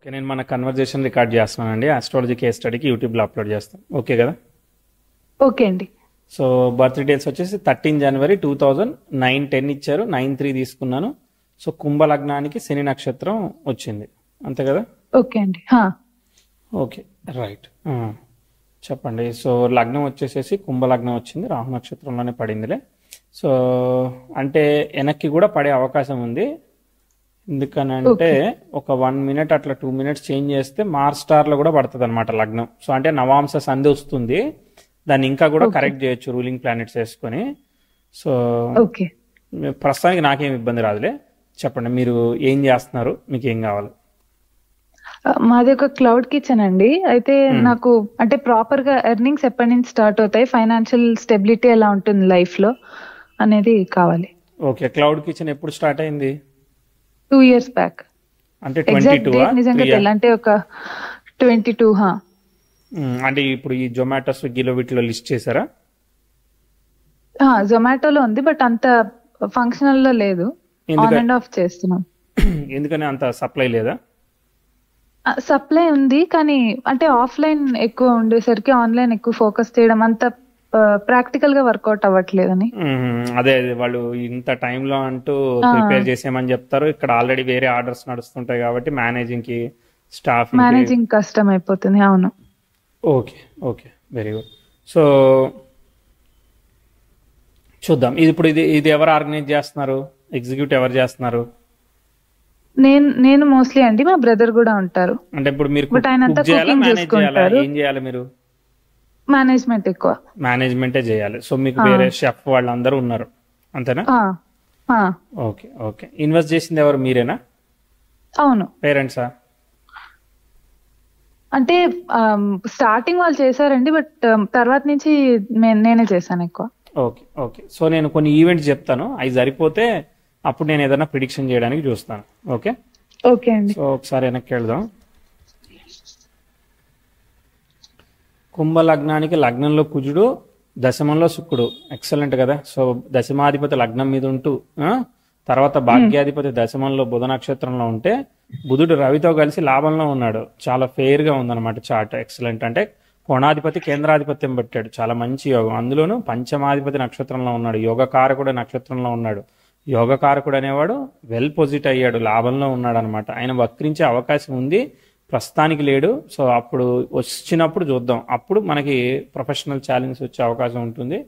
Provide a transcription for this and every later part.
Okay. నేను మన conversation record చేస్తున్నానండి. ఆస్ట్రాలజీ కేస్ స్టడీకి యూట్యూబ్లో అప్లోడ్ చేస్తాను. ఓకే కదా? ఓకే అండి. సో బర్త్ డీటెయిల్స్ వచ్చేసి 13 జనవరి 2000 9:10 ఇచ్చారు. 9:3 తీసుకున్నాను. సో కుంభ లగ్నానికి శని నక్షత్రం వచ్చింది, అంతే కదా? ఓకే అండి. Okay, right. చెప్పండి. సో లగ్నం వచ్చేసేసి కుంభ లగ్నం వచ్చింది, రాహు నక్షత్రంలోనే పడిందిలే. సో అంటే వెనక్కి కూడా పడే అవకాశం ఉంది. ఎందుకనంటే ఒక 1 మినిట్ అట్లా 2 మినిట్స్ చేంజ్ చేస్తే మార్స్ స్టార్లో కూడా పడుతుంది అనమాట లగ్నం. సో అంటే నవాంశ సంధి వస్తుంది, దాన్ని ఇంకా కూడా కరెక్ట్ చేయొచ్చు రూలింగ్ ప్లానెట్స్ వేసుకొని. So okay. ప్రస్తుతానికి నాకేం ఇబ్బంది రాదులే. చెప్పండి, మీరు ఏం చేస్తున్నారు, మీకు ఏం కావాలి? మాది ఒక క్లౌడ్ కిచెన్ అండి. అయితే నాకు అంటే ప్రాపర్ గా ఎర్నింగ్స్ ఎప్పటి నుంచి స్టార్ట్ అవుతాయి, ఫైనాన్షియల్ స్టెబిలిటీ ఎలా ఉంటుంది లైఫ్ లో అనేది కావాలి. ఓకే, క్లౌడ్ కిచెన్ ఎప్పుడు స్టార్ట్ అయింది? 2 years బ్యాక్. అంటే ఎగ్జాక్ట్ డేట్ నిజంగా తెలంటే ఒక 22. అంటే ఇప్పుడు ఈ జొమాటో స్విగ్గీలో వీటిలో లిస్ట్ చేశారా? జొమాటోలో ఉంది, బట్ అంత ఫంక్షనల్ లో లేదు. ఆన్ అండ్ ఆఫ్ చేస్తున్నాం. ఎందుకని అంత సప్లై లేదా? సప్లై ఉంది, కానీ అంటే ఆఫ్లైన్ ఎక్కువ ఉండేసరికి ఆన్లైన్ ఎక్కువ ఫోకస్ చేయడం అంత ప్రాక్టికల్ గా వర్కౌట్ అవ్వట్లేదని. అదే వాళ్ళు ఇంత టైంలో అంటూ ప్రిపేర్ చేసేయమని చెప్తారు. ఇక్కడ ఆల్రెడీ వేరే ఆర్డర్స్ నడుస్తుంటాయి కాబట్టి మేనేజింగ్ కి స్టాఫ్ కష్టం అయిపోతుంది. అవును. Okay okay, very good. So చూద్దాం. ఇప్పుడు ఇది ఎవరు ఆర్గనైజ్ చేస్తున్నారు? ఎగ్జిక్యూటివ్ ఎవరు చేస్తున్నారు? నేను మోస్ట్లీ అండి, మా బ్రదర్ కూడా ఉంటారు. అంటే ఇప్పుడు మీరు బట్ ఆయన అంతా కుకింగ్ చేసుకుంటారు. ఏం చేయాలి మీరు? మేనేజ్మెంట్ ఎక్కువ. మేనేజ్మెంటే చేయాలి. సో మీకు వేరే షెఫ్ వాళ్ళందరూ ఉన్నారు, అంతేనా? Okay okay. ఇన్వెస్ట్ చేసింది ఎవరు, మీరేనా? అవును. పేరెంట్సా? అంటే స్టార్టింగ్ వాళ్ళు చేశారండి, బట్ తర్వాత నుంచి నేనే చేశాను ఎక్కువ. Okay okay. సో నేను కొన్ని ఈవెంట్స్ చెప్తాను, అవి సరిపోతే అప్పుడు నేను ఏదైనా ప్రిడిక్షన్ చేయడానికి చూస్తాను. ఓకే ఓకే అండి. సో ఒకసారి వెనక్కి వెళ్దాం. కుంభ లగ్నానికి లగ్నంలో కుజుడు, దశమంలో శుక్రుడు. ఎక్సలెంట్ కదా? సో దశమాధిపతి లగ్నం మీద ఉంటూ తర్వాత భాగ్యాధిపతి దశమంలో బుధ నక్షత్రంలో ఉంటే బుధుడు రవితో కలిసి లాభంలో ఉన్నాడు. చాలా ఫెయిర్ గా ఉందన్నమాట చార్ట్. ఎక్సలెంట్. అంటే కోణాధిపతి కేంద్రాధిపత్యం పెట్టాడు, చాలా మంచి యోగం. అందులోనూ పంచమాధిపతి నక్షత్రంలో ఉన్నాడు, యోగకారకుడు నక్షత్రంలో ఉన్నాడు. యోగకారకుడు అనేవాడు వెల్ పొజిట్ అయ్యాడు, లాభంలో ఉన్నాడు అనమాట. ఆయన వక్రించే అవకాశం ఉంది, ప్రస్తుతానికి లేడు. సో అప్పుడు వచ్చినప్పుడు చూద్దాం. అప్పుడు మనకి ప్రొఫెషనల్ ఛాలెంజ్ వచ్చే అవకాశం ఉంటుంది.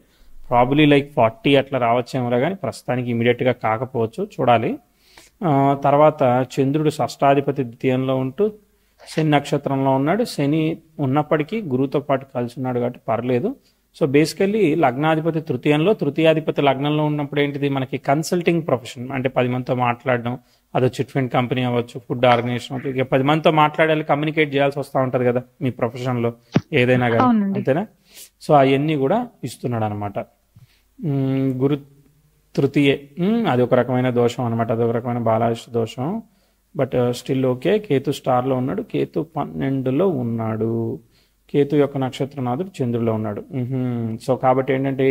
ప్రాబబ్లీ లైక్ 40 అట్లా రావచ్చేమో, కానీ ప్రస్తుతానికి ఇమీడియట్గా కాకపోవచ్చు, చూడాలి. తర్వాత చంద్రుడు షష్టాధిపతి ద్వితీయంలో ఉంటూ శని నక్షత్రంలో ఉన్నాడు. శని ఉన్నప్పటికీ గురువుతో పాటు కలిసి ఉన్నాడు కాబట్టి పర్లేదు. సో బేసికల్లీ లగ్నాధిపతి తృతీయంలో, తృతీయాధిపతి లగ్నంలో ఉన్నప్పుడు ఏంటిది, మనకి కన్సల్టింగ్ ప్రొఫెషన్. అంటే 10 మందితో మాట్లాడడం, అదో చిట్ ఫండ్ కంపెనీ అవ్వచ్చు, ఫుడ్ ఆర్గనైజేషన్ అవ్వచ్చు. ఇక 10 మందితో మాట్లాడాలి, కమ్యూనికేట్ చేయాల్సి వస్తూ ఉంటుంది కదా మీ ప్రొఫెషన్లో, ఏదైనా కానీ, అంతేనా? సో అవన్నీ కూడా ఇస్తున్నాడు అనమాట. గురు తృతీయ, అది ఒక రకమైన దోషం అనమాట, అదొక రకమైన బాలారిష్ట దోషం. But still okay. కేతు స్టార్లో ఉన్నాడు, కేతు 12లో ఉన్నాడు. కేతు యొక్క నక్షత్రనాథుడు చంద్రులో ఉన్నాడు. సో కాబట్టి ఏంటంటే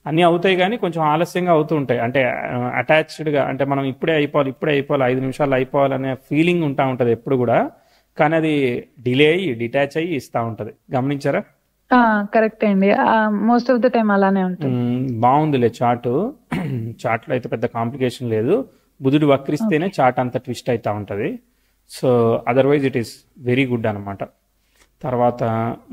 అన్నీ అవుతాయి, కానీ కొంచెం ఆలస్యంగా అవుతూ ఉంటాయి. అంటే అటాచ్డ్గా, అంటే మనం ఇప్పుడే అయిపోవాలి 5 నిమిషాలు అయిపోవాలనే ఫీలింగ్ ఉంటుంది ఎప్పుడు కూడా, కానీ అది డిలే అయ్యి డిటాచ్ అయ్యి ఇస్తూ ఉంటుంది. గమనించారా? కరెక్ట్ అండి, మోస్ట్ ఆఫ్ ద టైం అలానే ఉంటుంది. బాగుందిలే చార్ట్. చార్ట్లో అయితే పెద్ద కాంప్లికేషన్ లేదు. బుధుడు వక్రిస్తేనే చార్ట్ అంత ట్విస్ట్ అవుతూ ఉంటుంది. So otherwise it is very good అనమాట. తర్వాత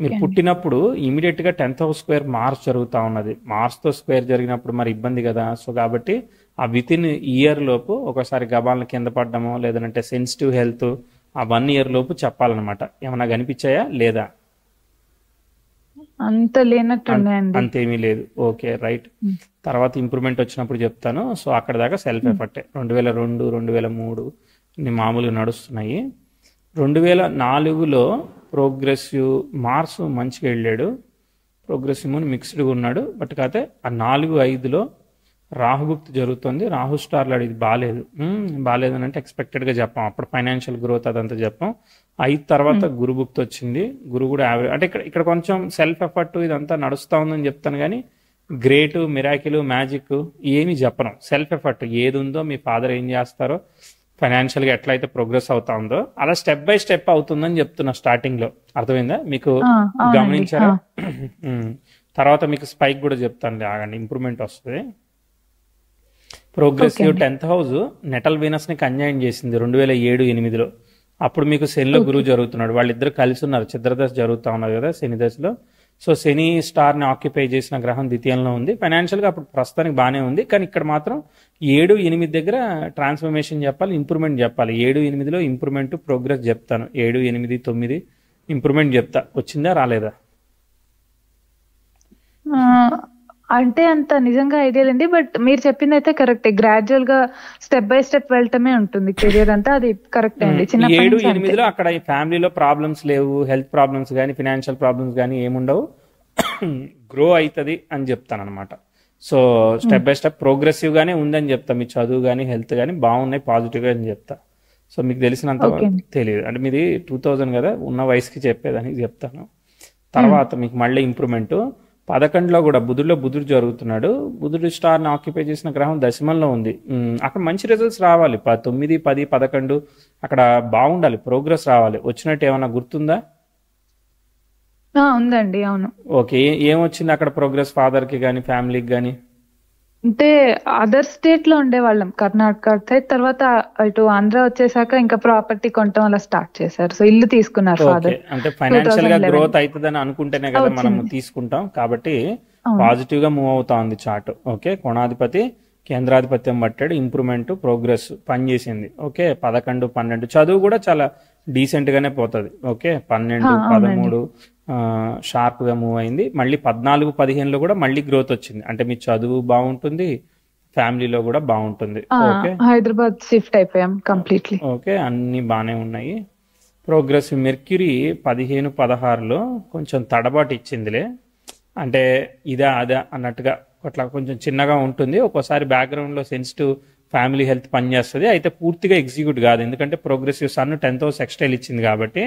మీరు పుట్టినప్పుడు ఇమీడియట్గా 10th house స్క్వేర్ మార్స్ జరుగుతూ ఉన్నది. మార్స్తో స్క్వేర్ జరిగినప్పుడు మరి ఇబ్బంది కదా. సో కాబట్టి ఆ వితిన్ ఇయర్ లోపు ఒకసారి గబాలను కింద పడ్డమో, లేదంటే సెన్సిటివ్ హెల్త్ ఆ 1 year లోపు చెప్పాలన్నమాట. ఏమన్నా కనిపించాయా లేదా? అంత లేనట్టుందండి. అంతేమీ లేదు. Okay, right. తర్వాత ఇంప్రూవ్మెంట్ వచ్చినప్పుడు చెప్తాను. సో అక్కడ దాకా సెల్ఫ్ ఎఫర్టే. 2002, 2003 ఇన్ని మామూలుగా నడుస్తున్నాయి. 2004లో ప్రోగ్రెసివ్ మార్స్ మంచిగా వెళ్ళాడు, ప్రోగ్రెసివ్ మూన్ మిక్స్డ్గా ఉన్నాడు. బట్ కాకపోతే ఆ 4-5లో రాహుభుక్తి జరుగుతుంది. రాహు స్టార్లో ఇది బాగాలేదు అని అంటే ఎక్స్పెక్టెడ్గా చెప్పాం. అప్పుడు ఫైనాన్షియల్ గ్రోత్ అదంతా చెప్పాం. 5 తర్వాత గురుభుక్తి వచ్చింది. గురు కూడా యావరేజ్. అంటే ఇక్కడ కొంచెం సెల్ఫ్ ఎఫర్ట్ ఇదంతా నడుస్తూ ఉందని చెప్తాను, కానీ గ్రేట్, మిరాకిల్, మ్యాజిక్ ఏమి చెప్పను. సెల్ఫ్ ఎఫర్ట్ ఏది ఉందో, మీ ఫాదర్ ఏం చేస్తారో ఫైనాన్షియల్ గా ఎట్లా అయితే ప్రోగ్రెస్ అవుతా ఉందో అలా స్టెప్ బై స్టెప్ అవుతుందని చెప్తున్నా స్టార్టింగ్ లో. అర్థమైందా మీకు? అవునండి. గమనించారా? ఉమ్. తర్వాత మీకు స్పైక్ కూడా చెప్తాను, ఆగండి, ఇంప్రూవ్మెంట్ వస్తుంది. ఓకే ప్రోగ్రెసివ్ అండి. 10th హౌస్ నెటల్ వీనస్ ని కన్జాయిన్ చేసింది 2007-8లో. అప్పుడు మీకు శనిలో ఓకే. గురువు జరుగుతున్నాడు, వాళ్ళిద్దరు కలిసి ఉన్నారు, చిద్రదశ జరుగుతా ఉన్నారు కదా శని దశలో. సో శని స్టార్ ని ఆక్యుపై చేసిన గ్రహం ద్వితీయంలో ఉంది. ఫైనాన్షియల్ గా అప్పుడు ప్రస్తుతానికి బాగానే ఉంది, కానీ ఇక్కడ మాత్రం 7-8 దగ్గర ట్రాన్స్ఫర్మేషన్ చెప్పాలి, ఇంప్రూవ్మెంట్ చెప్పాలి. 7-8లో ఇంప్రూవ్మెంట్ ప్రోగ్రెస్ చెప్తాను. 7-8-9 ఇంప్రూవ్మెంట్ చెప్తా. వచ్చిందా రాలేదా? ఆ, అంటే అంత నిజంగా ఐడియా లేండి, బట్ మీరు చెప్పింది అయితే కరెక్టే. గ్రాడ్యువల్ గా స్టెప్ బై స్టెప్ వెళ్ళటమే ఉంటుంది కెరియర్ అంతా, అది కరెక్టే అండి. చిన్నప్పటి నుంచి అంతే. 7-8లో అక్కడ ఈ ఫ్యామిలీలో ప్రాబ్లమ్స్ లేవు, హెల్త్ ప్రాబ్లమ్స్ కానీ ఫినాన్షియల్ ప్రాబ్లమ్స్ కానీ ఏముండవు, గ్రో అవుతుంది అని చెప్తాను అనమాట. So step by step progressive గానే ఉందని చెప్తా. మీ చదువు కానీ హెల్త్ కానీ బాగున్నాయి, పాజిటివ్ గా అని చెప్తా. సో మీకు తెలిసినంత ఓకే అండి. తెలియదు అంటే మీది 2000 కదా, ఉన్న వయసుకి చెప్పేదానికి చెప్తాను. తర్వాత మీకు మళ్ళీ ఇంప్రూవ్మెంట్ 11లో కూడా బుధుడు జరుగుతున్నాడు. బుధుడు స్టార్ని ఆక్యుపై చేసిన గ్రహం దశమంలో ఉంది. అక్కడ మంచి రిజల్ట్స్ రావాలి. 9, 10, 11 అక్కడ బాగుండాలి, ప్రోగ్రెస్ రావాలి. వచ్చినట్టు ఏమన్నా గుర్తుందా? ఉందండి. అవును. ఓకే, ఏమొచ్చింది అక్కడ ప్రోగ్రెస్ ఫాదర్ కి కానీ ఫ్యామిలీకి కానీ? అంటే అదర్ స్టేట్ లో ఉండేవాళ్ళం, కర్ణాటక సైడ్. తర్వాత ఇటు ఆంధ్ర వచ్చేసాక ఇంకా ప్రాపర్టీ కొనటం అలా స్టార్ట్ చేశారు. సో ఇల్లు తీసుకున్నారు ఓకే, ఫాదర్ అంటే ఫైనాన్షియల్ గా 2011. గ్రోత్ అవుతుందని అనుకుంటేనే కదా మనం వచ్చింది. తీసుకుంటాం. కాబట్టి అవును. పాజిటివ్ గా మూవ్ అవుతా ఉంది చార్ట్. ఓకే, కోణాధిపతి కేంద్రాధిపత్యం పట్టాడు, ఇంప్రూవ్మెంట్ ప్రోగ్రెస్ పనిచేసింది. ఓకే, 11, 12 చదువు కూడా చాలా డీసెంట్ గానే పోతుంది. ఓకే, 12, అవునండి. 13 షార్ప్ గా మూవ్ అయింది. మళ్ళీ 14, 15లో కూడా మళ్ళీ గ్రోత్ వచ్చింది. అంటే మీ చదువు బాగుంటుంది, ఫ్యామిలీలో కూడా బాగుంటుంది. ఓకే, హైదరాబాద్ షిఫ్ట్ అయిపోయాం కంప్లీట్లీ. ఓకే, అన్ని బాగానే ఉన్నాయి. ప్రోగ్రెసివ్ మెర్క్యూరీ 15, 16లో కొంచెం తడబాటు ఇచ్చిందిలే. అంటే ఇదా అదా అన్నట్టుగా అట్లా కొంచెం చిన్నగా ఉంటుంది. ఒక్కోసారి బ్యాక్గ్రౌండ్లో సెన్సిటివ్ ఫ్యామిలీ హెల్త్ పనిచేస్తుంది, అయితే పూర్తిగా ఎగ్జిక్యూట్ కాదు. ఎందుకంటే ప్రోగ్రెసివ్ సన్ 10th హౌస్ ఎక్స్టైల్ ఇచ్చింది కాబట్టి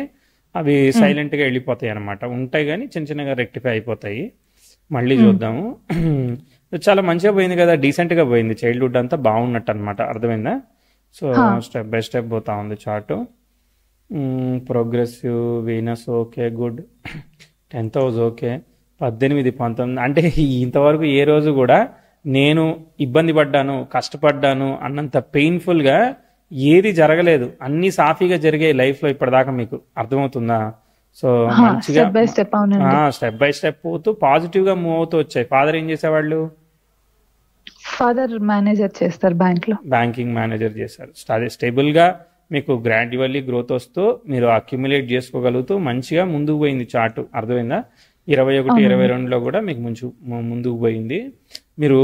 అవి సైలెంట్గా వెళ్ళిపోతాయి అనమాట. ఉంటాయి కానీ చిన్న చిన్నగా రెక్టిఫై అయిపోతాయి. మళ్ళీ చూద్దాము. చాలా మంచిగా పోయింది కదా, డీసెంట్గా పోయింది. చైల్డ్హుడ్ అంతా బాగున్నట్టు అనమాట. అర్థమైందా? సో స్టెప్ బై స్టెప్ పోతా ఉంది chart. Progressive Venus okay, good. 10th house okay. 18, 19 అంటే ఇంతవరకు ఏ రోజు కూడా నేను ఇబ్బంది పడ్డాను, కష్టపడ్డాను అన్నంత పెయిన్ఫుల్గా ఏది జరగలేదు. అన్ని సాఫీగా జరిగాయి లైఫ్లో ఇప్పటిదాకా. మీకు అర్థమవుతుందా? సో మంచిగా స్టెప్ బై స్టెప్. అవునండి. స్టెప్ బై స్టెప్ పోతూ పాజిటివ్గా మూవ్ అవుతూ వచ్చాయి. ఫాదర్ ఏం చేసేవాళ్ళు? ఫాదర్ మేనేజర్ చేస్తారు బ్యాంక్ లో. బ్యాంకింగ్ మేనేజర్ చేశారు. అదే స్టేబుల్గా మీకు గ్రాడ్యువల్లీ గ్రోత్ వస్తూ మీరు అక్యుములేట్ చేసుకోగలుగుతూ మంచిగా ముందుకు పోయింది చార్టు. అర్థమైందా? 21, 22లో కూడా మీకు ముందుకు పోయింది. మీరు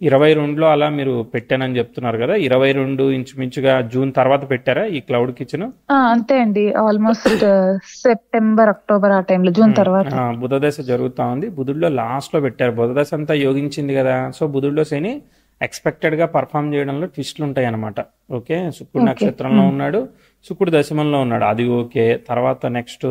22లో అలా మీరు పెట్టానని చెప్తున్నారు కదా, 22 ఇంచుమించుగా జూన్ తర్వాత పెట్టారా ఈ క్లౌడ్ కిచెన్? అంతే అండి, ఆల్మోస్ట్ సెప్టెంబర్, అక్టోబర్ ఆ టైంలో, జూన్ తర్వాత. బుధదశ జరుగుతా ఉంది. బుధుడిలో లాస్ట్ లో పెట్టారు. బుధదశ అంతా యోగించింది కదా, సో బుధుడిలో శని ఎక్స్పెక్టెడ్ గా పర్ఫామ్ చేయడంలో ట్విస్ట్లు ఉంటాయి అనమాట. ఓకే, శుక్రుడు నక్షత్రంలో ఉన్నాడు, శుక్రుడు దశమంలో ఉన్నాడు, అది ఓకే. తర్వాత నెక్స్ట్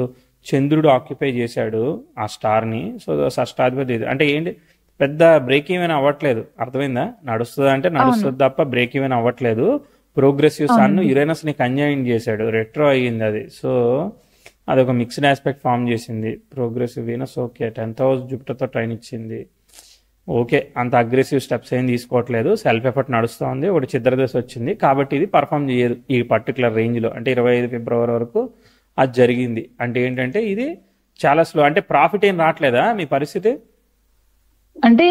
చంద్రుడు ఆక్యుపై చేశాడు ఆ స్టార్ ని. సో షష్టాధిపతి అంటే ఏంటి, పెద్ద బ్రేక్ ఈవెన్ అవ్వట్లేదు. అర్థమైందా? నడుస్తుంది అంటే నడుస్తుంది తప్ప బ్రేక్ ఈవెన్ అవ్వట్లేదు. ప్రోగ్రెసివ్ సన్ యురేనస్ ని కంజైన్ చేశాడు, రెట్రో అయ్యింది అది. సో అదొక మిక్స్డ్ ఆస్పెక్ట్ ఫామ్ చేసింది. Progressive Venus okay. 10th house జూపిటర్తో ట్రైన్ ఇచ్చింది. ఓకే, అంత అగ్రెసివ్ స్టెప్స్ ఏం తీసుకోవట్లేదు, సెల్ఫ్ ఎఫర్ట్ నడుస్తూ ఉంది. ఒకటి చిద్రదశ వచ్చింది కాబట్టి ఇది పర్ఫామ్ చేయదు ఈ పర్టికులర్ రేంజ్లో. అంటే 25 ఫిబ్రవరి వరకు అది జరిగింది. అంటే ఏంటంటే ఇది చాలా స్లో. అంటే ప్రాఫిట్ ఏం రావట్లేదా మీ పరిస్థితి? అంటే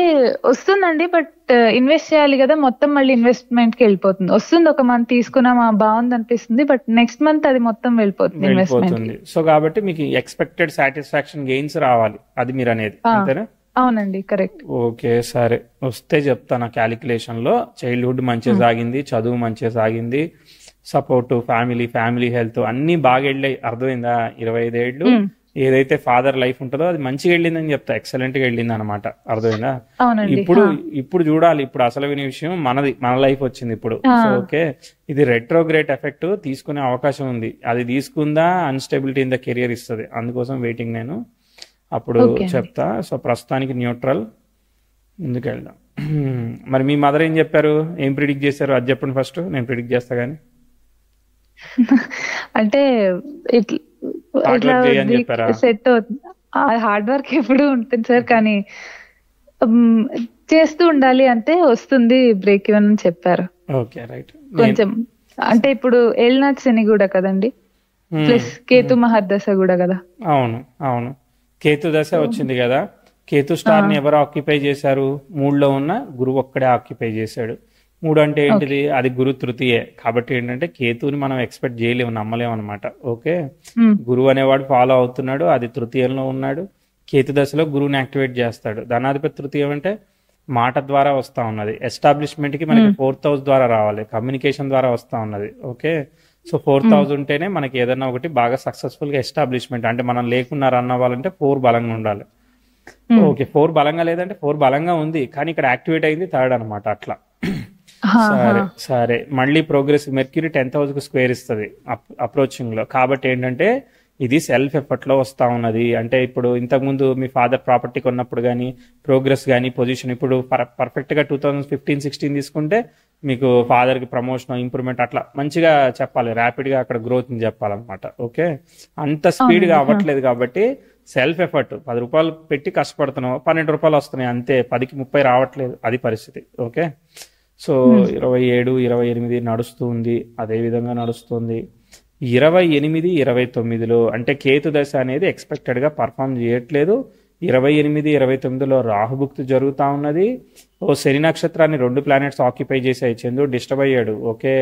వస్తుందండి, బట్ ఇన్వెస్ట్ చేయాలి కదా, మొత్తం మళ్ళీ ఇన్వెస్ట్మెంట్ కి వెళ్ళిపోతుంది. వస్తుంది, ఒక మంత్ తీసుకున్నామా బాగుంది అనిపిస్తుంది, బట్ నెక్స్ట్ మంత్ అది మొత్తం వెళ్ళిపోతుంది ఇన్వెస్ట్మెంట్. సో కాబట్టి మీకు ఎక్స్పెక్టెడ్ సాటిస్ఫాక్షన్ గెయిన్స్ రావాలి, అది మీరు అనేది అంతేనా? అవునండి, కరెక్ట్. ఓకే, సరే, వస్తే చెప్తాను. క్యాలిక్యులేషన్ లో చైల్డ్హుడ్ మంచిగా సాగింది, చదువు మంచిగా సాగింది, సపోర్ట్, ఫ్యామిలీ హెల్త్ అన్ని బాగా వెళ్ళాయి. అర్థమైందా? 25 ఏళ్ళు ఏదైతే ఫాదర్ లైఫ్ ఉంటుందో అది మంచిగా వెళ్ళిందని చెప్తా, ఎక్సలెంట్ గా వెళ్ళింది అనమాట. అర్థమైందా? ఇప్పుడు చూడాలి, ఇప్పుడు అసలు వినే విషయం మన లైఫ్ వచ్చింది ఇప్పుడు. సో ఓకే, ఇది రెట్రోగ్రేట్ ఎఫెక్ట్ తీసుకునే అవకాశం ఉంది. అది తీసుకుందా అన్స్టెబిలిటీ ఇన్ ద కెరియర్ ఇస్తుంది. అందుకోసం వెయిటింగ్ నేను, అప్పుడు చెప్తా. సో ప్రస్తుతానికి న్యూట్రల్, ముందుకు వెళ్దాం. మరి మీ మదర్ ఏం చెప్పారు, ఏం ప్రిడిక్ట్ చేశారు అది చెప్పండి ఫస్ట్, నేను ప్రిడిక్ట్ చేస్తా. కానీ అంటే ఇట్లా హార్డ్ ఇట్లా వర్క్ చేయని చెప్పారా? సెట్ అవుతుంది. హార్డ్ వర్క్ ఎప్పుడు ఉంటుంది సార్, కానీ ఉమ్, చేస్తూ ఉండాలి అంటే వస్తుంది బ్రేక్ ఈవెన్ అని చెప్పారు. Okay, right. కొంచెం అంటే ఇప్పుడు ఏళ్నాటి శని కూడా కదండి, ప్లస్ కేతు మహర్దశ కూడా కదా. అవును అవును, కేతు దశ వచ్చింది కదా. కేతు స్టార్ ని ఎవరు ఆక్యుపై చేశారు? 3లో ఉన్న గురువు ఒక్కడే ఆక్యుపై చేశాడు. 3 అంటే ఏంటిది? అది గురు తృతీయే. కాబట్టి ఏంటంటే కేతుని మనం ఎక్స్పెక్ట్ చేయలేము, నమ్మలేము అనమాట. ఓకే, గురువు అనేవాడు ఫాలో అవుతున్నాడు, అది తృతీయంలో ఉన్నాడు. కేతు దశలో గురువుని యాక్టివేట్ చేస్తాడు. ధనాధిపతి తృతీయం అంటే మాట ద్వారా వస్తా ఉన్నది. ఎస్టాబ్లిష్మెంట్ కి మనకి 4th హౌస్ ద్వారా రావాలి, కమ్యూనికేషన్ ద్వారా వస్తా ఉన్నది. ఓకే, సో 4th హౌస్ ఉంటేనే మనకి ఏదన్నా ఒకటి బాగా సక్సెస్ఫుల్ గా ఎస్టాబ్లిష్మెంట్, అంటే మనం లేకున్నా రన్ అవ్వాలంటే 4 బలంగా ఉండాలి. ఓకే, 4 బలంగా లేదంటే 4 బలంగా ఉంది, కానీ ఇక్కడ యాక్టివేట్ అయింది 3rd అనమాట. అట్లా సరే సరే. మళ్ళీ ప్రోగ్రెస్ మెర్క్యూరీ 10th హౌస్ కు స్క్వేర్ ఇస్తుంది అప్రోచింగ్ లో. కాబట్టి ఏంటంటే ఇది సెల్ఫ్ ఎఫర్ట్ లో వస్తా ఉన్నది. అంటే ఇప్పుడు ఇంతకుముందు మీ ఫాదర్ ప్రాపర్టీ కొన్నప్పుడు కానీ ప్రోగ్రెస్ కానీ పొజిషన్, ఇప్పుడు పర్ఫెక్ట్ గా 2015-16 తీసుకుంటే మీకు ఫాదర్ కి ప్రమోషన్ ఇంప్రూవ్మెంట్ అట్లా మంచిగా చెప్పాలి, ర్యాపిడ్ గా అక్కడ గ్రోత్ ని చెప్పాలన్నమాట. ఓకే, అంత స్పీడ్ గా అవ్వట్లేదు కాబట్టి సెల్ఫ్ ఎఫర్ట్. 10 రూపాయలు పెట్టి కష్టపడుతున్నావు, 12 రూపాయలు వస్తున్నాయి అంతే, 10కి 30 రావట్లేదు, అది పరిస్థితి. ఓకే, సో 27, 28 నడుస్తూ ఉంది, అదే విధంగా నడుస్తుంది. 28, 29లో అంటే కేతు దశ అనేది ఎక్స్పెక్టెడ్ గా పర్ఫామ్ చేయట్లేదు. 28, 29లో రాహుభుక్తి జరుగుతా ఉన్నది. ఓ శని నక్షత్రాన్ని 2 ప్లానెట్స్ ఆక్యుపై చేసాయి. చంద్రుడు డిస్టర్బ్ అయ్యాడు. Okay,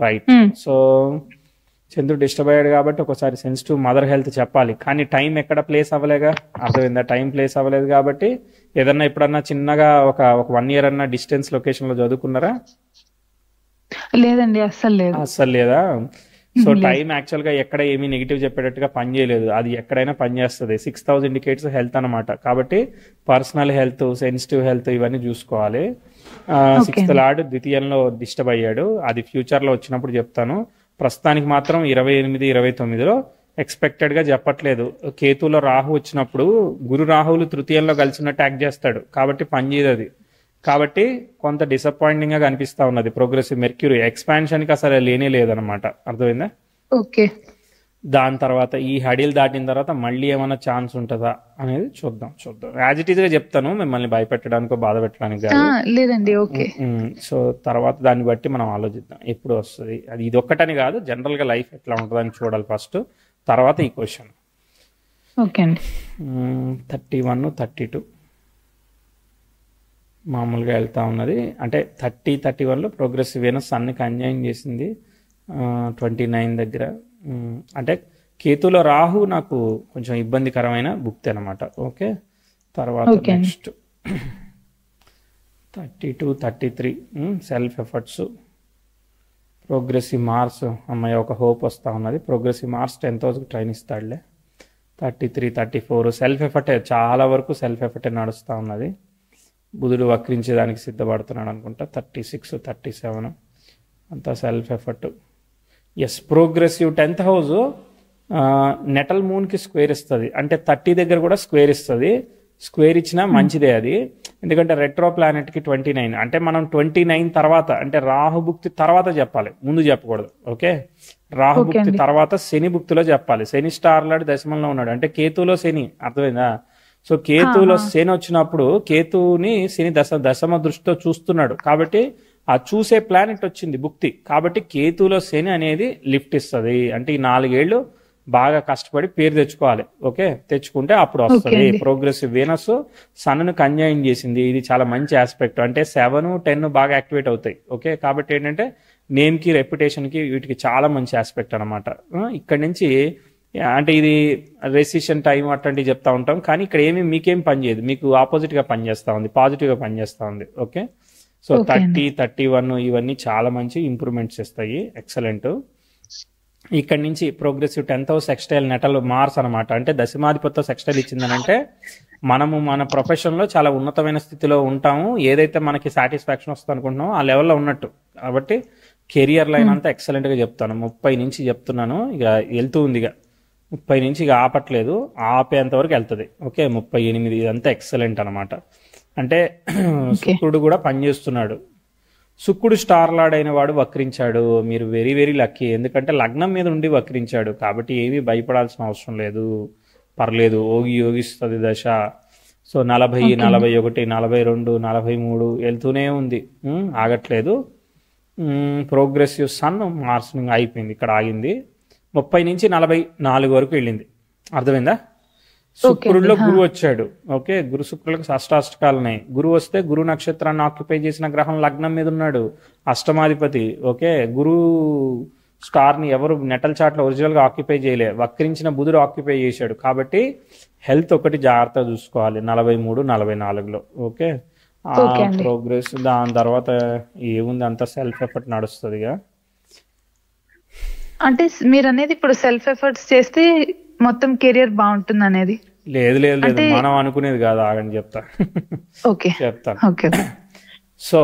right. సో చంద్రుడు డిస్టర్బ్ అయ్యాడు కాబట్టి ఒకసారి సెన్సిటివ్ మదర్ హెల్త్ చెప్పాలి, కానీ టైం ఎక్కడ ప్లేస్ అవ్వలేగా. అర్థమైందా? టైం ప్లేస్ అవ్వలేదు కాబట్టి ఏదన్నా ఎప్పుడన్నా చిన్నగా ఒక 1 year అన్నా డిస్టెన్స్ లొకేషన్ లో చదువుకున్నారా? లేదండి, అస్సలు లేదు. అస్సలు లేదా? సో టైం యాక్చువల్ గా ఎక్కడ ఏమీ నెగిటివ్ చెప్పేటట్టుగా పని చేయలేదు, అది ఎక్కడైనా పనిచేస్తుంది. 6th హౌస్ ఇండికేట్స్ హెల్త్ అనమాట. కాబట్టి పర్సనల్ హెల్త్, సెన్సిటివ్ హెల్త్ ఇవన్నీ చూసుకోవాలి. 6th లార్డ్ ద్వితీయంలో డిస్టర్బ్ అయ్యాడు, అది ఫ్యూచర్ లో వచ్చినప్పుడు చెప్తాను. ప్రస్తుతానికి మాత్రం 28, 29లో ఎక్స్పెక్టెడ్ గా చెప్పట్లేదు. కేతులో రాహు వచ్చినప్పుడు గురు రాహువులు తృతీయంలో కలిసినట్టు యాక్ట్ చేస్తాడు, కాబట్టి పని చేయదు అది. కాబట్టి కొంత డిసప్పాయింటింగ్ గా కనిపిస్తా ఉన్నది. ప్రోగ్రెసివ్ మెర్క్యూరీ ఎక్స్పాన్షన్ కి అసలు లేనే లేదనమాట. అర్థమైందా? ఓకే, దాని తర్వాత ఈ హడిల్ దాటిన తర్వాత మళ్ళీ ఏమైనా ఛాన్స్ ఉంటుందా అనేది చూద్దాం. యాజ్ ఇట్ ఈస్ గా చెప్తాను, మిమ్మల్ని భయపెట్టడానికో బాధ పెట్టడానికి కాదు. లేదండి. ఓకే, సో తర్వాత దాన్ని బట్టి మనం ఆలోచిద్దాం ఎప్పుడు వస్తుంది అది. ఇది ఒక్కటని కాదు, జనరల్ గా లైఫ్ ఎట్లా ఉంటుందని చూడాలి ఫస్ట్, తర్వాత ఈ క్వశ్చన్. ఓకే అండి. 31, 32 మామూలుగా వెళ్తా ఉన్నది. అంటే 30, 31లో ప్రోగ్రెసివ్ వీనస్ సన్ని కంజైన్ చేసింది 29 దగ్గర. అంటే కేతులో రాహు నాకు కొంచెం ఇబ్బందికరమైన భుక్తి అనమాట. ఓకే, తర్వాత next 32, 33 self efforts. Progressive Mars, అమ్మాయి ఒక హోప్ వస్తూ ఉన్నది. ప్రోగ్రెసివ్ మార్స్ 10th హౌస్కి ట్రైన్ ఇస్తాడులే. 33, 34 సెల్ఫ్ ఎఫర్టే, చాలా వరకు సెల్ఫ్ ఎఫర్టే నడుస్తూ ఉన్నది. బుధుడు వక్రించేదానికి సిద్ధపడుతున్నాడు అనుకుంటా. 36, 37 అంతా self effort. Yes, progressive 10th house natal మూన్కి స్క్వేర్ ఇస్తుంది, అంటే 30 దగ్గర కూడా స్క్వేర్ ఇస్తుంది. స్క్వేర్ ఇచ్చినా మంచిదే అది, ఎందుకంటే రెట్రో ప్లానెట్కి 29. అంటే మనం 29 తర్వాత అంటే రాహుభుక్తి తర్వాత చెప్పాలి, ముందు చెప్పకూడదు. ఓకే, రాహుభుక్తి తర్వాత శని భుక్తిలో చెప్పాలి. శని స్టార్ లాంటి దశమంలో ఉన్నాడు, అంటే కేతులో శని. అర్థమైందా? సో కేతువులో శని వచ్చినప్పుడు కేతువుని శని దశమ దృష్టితో చూస్తున్నాడు, కాబట్టి ఆ చూసే ప్లానెట్ వచ్చింది భుక్తి. కాబట్టి కేతువులో శని అనేది లిఫ్ట్ ఇస్తుంది. అంటే ఈ 4 ఏళ్ళు బాగా కష్టపడి పేరు తెచ్చుకోవాలి. ఓకే, తెచ్చుకుంటే అప్పుడు వస్తుంది. ప్రోగ్రెసివ్ వీనస్ సన్ను కంజైన్ చేసింది, ఇది చాలా మంచి ఆస్పెక్ట్. అంటే 7, 10 బాగా యాక్టివేట్ అవుతాయి. ఓకే, కాబట్టి ఏంటంటే నేమ్ కి రెప్యుటేషన్ కి వీటికి చాలా మంచి ఆస్పెక్ట్ అనమాట. ఇక్కడ నుంచి అంటే ఇది రెసిషన్ టైం అట్లాంటివి చెప్తా ఉంటాం, కానీ ఇక్కడ మీకేం పని చేయదు, మీకు ఆపోజిట్ గా పనిచేస్తా ఉంది, పాజిటివ్ గా పనిచేస్తా ఉంది. ఓకే, సో 30, 31 ఇవన్నీ చాలా మంచి ఇంప్రూవ్మెంట్స్ ఇస్తాయి. ఎక్సలెంట్. ఇక్కడ నుంచి progressive 10th house sextile natal Mars అనమాట. అంటే దశమాధిపతితో సెక్స్టైల్ ఇచ్చిందనంటే మనము మన ప్రొఫెషన్ లో చాలా ఉన్నతమైన స్థితిలో ఉంటాము, ఏదైతే మనకి సాటిస్ఫాక్షన్ వస్తుంది అనుకుంటున్నామో ఆ లెవెల్లో ఉన్నట్టు. కాబట్టి కెరియర్ లైన్ అంతా ఎక్సలెంట్ గా చెప్తాను. 30 నుంచి చెప్తున్నాను, ఇక వెళ్తూ ఉంది. ఇక 30 నుంచి ఇక ఆపట్లేదు, ఆపేంత వరకు వెళ్తుంది. ఓకే, 38 ఇదంతా ఎక్సలెంట్ అనమాట. అంటే శుక్రుడు కూడా పనిచేస్తున్నాడు. శుక్రుడు స్టార్ లార్డ్ అయిన వాడు వక్రించాడు. మీరు వెరీ వెరీ లక్కీ, ఎందుకంటే లగ్నం మీద ఉండి వక్రించాడు కాబట్టి ఏమీ భయపడాల్సిన అవసరం లేదు, పర్లేదు. యోగిస్తుంది దశ. సో 40, 41, 42, 43 వెళ్తూనే ఉంది, ఆగట్లేదు. ప్రోగ్రెసివ్ సన్ మార్స్ అయిపోయింది, ఇక్కడ ఆగింది. 30 నుంచి 44 వరకు వెళ్ళింది. అర్థమైందా? శుక్రుడిలో గురువు వచ్చాడు. ఓకే, గురు శుక్రులకు అష్టాష్టకాలు ఉన్నాయి. గురువు వస్తే గురు నక్షత్రాన్ని ఆక్యుపై చేసిన గ్రహం లగ్నం మీద ఉన్నాడు, అష్టమాధిపతి. ఓకే, గురు స్టార్ ని ఎవరు నెటల్ చార్ట్ లో ఒరిజినల్ గా ఆక్యుపై చేయలే, వక్రించిన బుధుడు ఆక్యుపై చేశాడు. కాబట్టి హెల్త్ ఒకటి జాగ్రత్తగా చూసుకోవాలి 43, 44లో. Okay, progress. దాని తర్వాత ఏముంది, అంత సెల్ఫ్ ఎఫర్ట్ నడుస్తుంది. అంటే మీరు అనేది ఇప్పుడు సెల్ఫ్ ఎఫర్ట్స్ చేస్తే మొత్తం కెరియర్ బాగుంటుంది అనేది? లేదు లేదు లేదు, మనం అనుకునేది కాదు, ఆగని చెప్తా. ఓకే, చెప్తాను. సో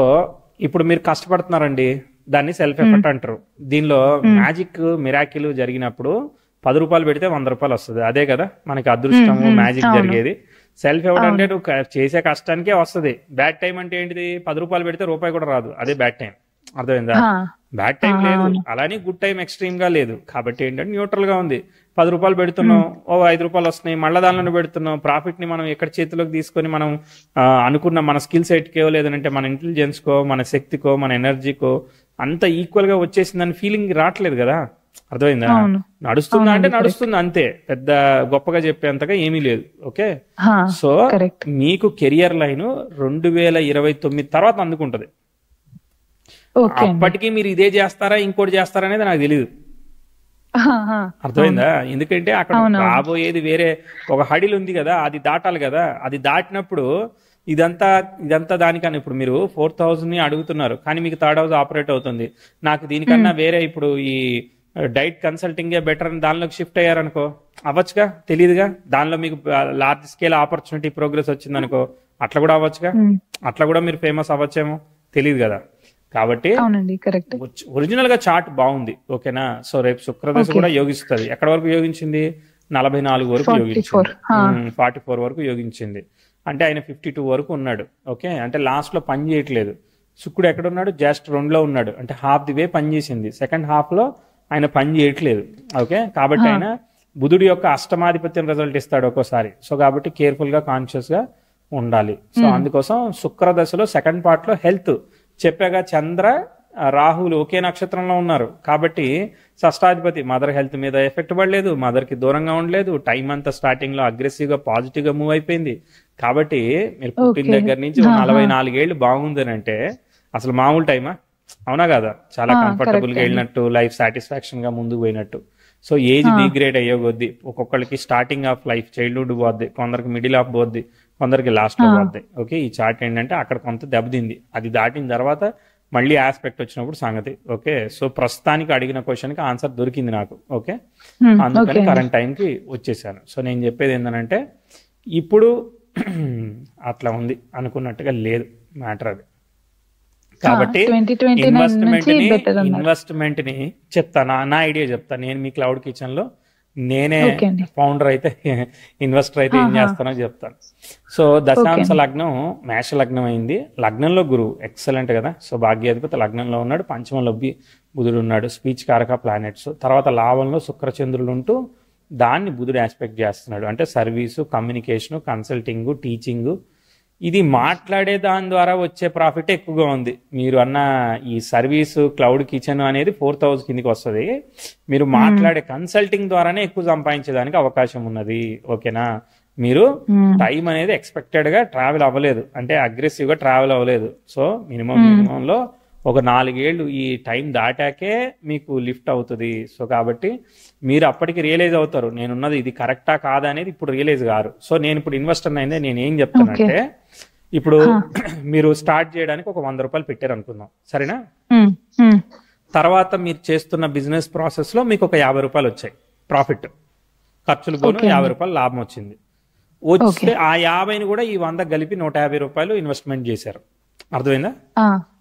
ఇప్పుడు మీరు కష్టపడుతున్నారండి, దాన్ని సెల్ఫ్ ఎఫర్ట్ అంటారు. దీనిలో మ్యాజిక్ మిరాకిల్ జరిగినప్పుడు 10 రూపాయలు పెడితే 100 రూపాయలు వస్తుంది. అదే కదా మనకి అదృష్టము, మ్యాజిక్ జరిగేది. సెల్ఫ్ ఎఫర్ట్ అంటే నువ్వు చేసే కష్టానికే వస్తుంది. బ్యాడ్ టైం అంటే ఏంటిది? 10 రూపాయలు పెడితే రూపాయి కూడా రాదు, అదే బ్యాడ్ టైం. అర్థమైందా? బ్యాడ్ టైం లేదు, అలానే గుడ్ టైం ఎక్స్ట్రీమ్ గా లేదు. కాబట్టి ఏంటంటే న్యూట్రల్ గా ఉంది. 10 రూపాయలు పెడుతున్నాం, 5 రూపాయలు వస్తున్నాయి, మళ్ళా దానిలోనే పెడుతున్నాం. ప్రాఫిట్ ని మనం ఎక్కడ చేతిలోకి తీసుకొని మనం అనుకున్న మన స్కిల్ సెట్కో, లేదంటే మన ఇంటెలిజెన్స్ కో, మన శక్తికో, మన ఎనర్జీకో అంత ఈక్వల్ గా వచ్చేసిందని ఫీలింగ్ రావట్లేదు కదా. అర్థమైందా? నడుస్తుందా అంటే నడుస్తుంది అంతే, పెద్ద గొప్పగా చెప్పేంతగా ఏమీ లేదు. ఓకే, సో మీకు కెరియర్ లైన్ 2029 తర్వాత అందుకుంటది. అప్పటికి మీరు ఇదే చేస్తారా ఇంకోటి చేస్తారా అనేది నాకు తెలియదు. అర్థమైందా? ఎందుకంటే అక్కడ రాబోయేది వేరే ఒక హడిల్ ఉంది కదా, అది దాటాలి కదా. అది దాటినప్పుడు ఇదంతా దానికన్నా ఇప్పుడు మీరు 4000 ని అడుగుతున్నారు, కానీ మీకు థర్డ్ హౌస్ ఆపరేట్ అవుతుంది. నాకు దీనికన్నా వేరే ఇప్పుడు ఈ డైట్ కన్సల్టింగే బెటర్ అని దానిలోకి షిఫ్ట్ అయ్యారనుకో, అవ్వచ్చుగా, తెలియదుగా. దానిలో మీకు లార్జ్ స్కేల్ ఆపర్చునిటీ ప్రోగ్రెస్ వచ్చింది అనుకో, అట్లా కూడా అవ్వచ్చుగా. అట్లా కూడా మీరు ఫేమస్ అవ్వచ్చేమో, తెలియదు కదా. కాబట్టి ఒరిజినల్ గా చార్ట్ బాగుంది. ఓకేనా? సో రేపు శుక్రదశ కూడా యోగిస్తుంది. ఎక్కడ వరకు యోగించింది? 44 వరకు యోగించింది, 44 వరకు యోగించింది. అంటే ఆయన 52 వరకు ఉన్నాడు. ఓకే, అంటే లాస్ట్ లో పని చేయట్లేదు. శుక్రుడు ఎక్కడ ఉన్నాడు? జస్ట్ 2లో ఉన్నాడు, అంటే హాఫ్ ది వే పని చేసింది. సెకండ్ హాఫ్ లో ఆయన పని చేయట్లేదు. ఓకే, కాబట్టి ఆయన బుధుడి యొక్క అష్టమాధిపత్యం రిజల్ట్ ఇస్తాడు ఒక్కోసారి. సో కాబట్టి కేర్ఫుల్ గా, కాన్షియస్ గా ఉండాలి. సో అందుకోసం శుక్రదశలో సెకండ్ పార్ట్ లో హెల్త్ చెప్పాగా, చంద్ర రాహులు ఒకే నక్షత్రంలో ఉన్నారు కాబట్టి షష్టాధిపతి మదర్ హెల్త్ మీద ఎఫెక్ట్ పడలేదు, మదర్ కి దూరంగా ఉండలేదు. టైం అంతా స్టార్టింగ్ లో అగ్రెసివ్ గా పాజిటివ్ గా మూవ్ అయిపోయింది. కాబట్టి మీరు పుట్టిన దగ్గర నుంచి 44 ఏళ్ళు బాగుందని అంటే అసలు మామూలు టైమా? అవునా కదా? చాలా కంఫర్టబుల్ గా వెళ్ళినట్టు, లైఫ్ సాటిస్ఫాక్షన్ గా ముందుకు పోయినట్టు. సో ఏజ్ డిగ్రేడ్ అయ్యే కొద్దీ ఒక్కొక్కరికి స్టార్టింగ్ ఆఫ్ లైఫ్ చైల్డ్హుడ్ పోద్ది, కొందరికి మిడిల్ ఆఫ్ పోద్ది, కొందరికి లాస్ట్ లో పోద్ది. ఓకే, ఈ చార్ట్ ఏంటంటే అక్కడ కొంత దెబ్బతింది, అది దాటిన తర్వాత మళ్ళీ ఆస్పెక్ట్ వచ్చినప్పుడు సంగతి. ఓకే, సో ప్రస్తుతానికి అడిగిన క్వశ్చన్ కి ఆన్సర్ దొరికింది నాకు. ఓకే, అందుకని కరెంట్ టైం కి వచ్చేసాను. సో నేను చెప్పేది ఏంటంటే ఇప్పుడు అట్లా ఉంది అనుకున్నట్టుగా లేదు మ్యాటర్ అది. కాబట్టి ఇన్వెస్ట్మెంట్ ని చెప్తాను, నా ఐడియా చెప్తాను. నేను మీ క్లౌడ్ కిచెన్ లో నేనే ఫౌండర్ అయితే, ఇన్వెస్టర్ అయితే ఏం చేస్తానో చెప్తాను. సో దశాంశ లగ్నం మేష లగ్నం అయింది. లగ్నంలో గురువు ఎక్సలెంట్ కదా. సో భాగ్యాధిపతి లగ్నంలో ఉన్నాడు, పంచమంలో బుధుడు ఉన్నాడు, స్పీచ్ కారక ప్లానెట్స్. తర్వాత లాభంలో శుక్రచంద్రులు ఉంటూ దాన్ని బుధుడు ఆస్పెక్ట్ చేస్తున్నాడు. అంటే సర్వీసు, కమ్యూనికేషను, కన్సల్టింగ్, టీచింగ్, ఇది మాట్లాడే దాని ద్వారా వచ్చే ప్రాఫిట్ ఎక్కువగా ఉంది. మీరు అన్న ఈ సర్వీసు, క్లౌడ్ కిచెన్ అనేది 4000 కిందకి వస్తుంది. మీరు మాట్లాడే కన్సల్టింగ్ ద్వారానే ఎక్కువ సంపాదించేదానికి అవకాశం ఉన్నది. ఓకేనా? మీరు టైం అనేది ఎక్స్పెక్టెడ్ గా ట్రావెల్ అవ్వలేదు, అంటే అగ్రెసివ్ గా ట్రావెల్ అవ్వలేదు. సో మినిమంలో ఒక 4 ఏళ్ళు ఈ టైం దాటాకే మీకు లిఫ్ట్ అవుతుంది. సో కాబట్టి మీరు అప్పటికి రియలైజ్ అవుతారు, నేనున్నది ఇది కరెక్టా కాదా అనేది ఇప్పుడు రియలైజ్ కారు. సో నేను ఇప్పుడు ఇన్వెస్టర్ అయిందే, నేను ఏం చెప్తానంటే ఇప్పుడు మీరు స్టార్ట్ చేయడానికి ఒక 100 రూపాయలు పెట్టారు అనుకుందాం, సరేనా? తర్వాత మీరు చేస్తున్న బిజినెస్ ప్రాసెస్ లో మీకు ఒక 50 రూపాయలు వచ్చాయి ప్రాఫిట్, ఖర్చులు పోను 50 రూపాయలు లాభం వచ్చింది. వస్తే ఆ 50ని కూడా ఈ 100 కలిపి 150 రూపాయలు ఇన్వెస్ట్మెంట్ చేశారు. అర్థమైందా?